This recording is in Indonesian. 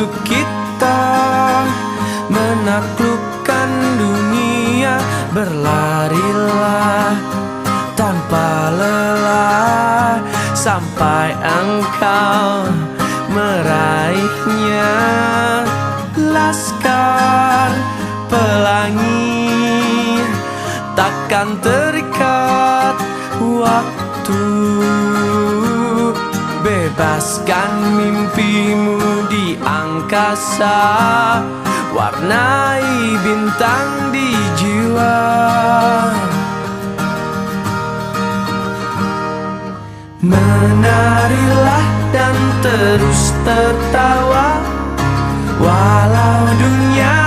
untuk kita menaklukkan dunia. Berlarilah tanpa lelah sampai engkau meraihnya. Laskar pelangi takkan terikat waktu. Bebaskan mimpimu di angkasa, warnai bintang di jiwa. Menarilah dan terus tertawa, walau dunia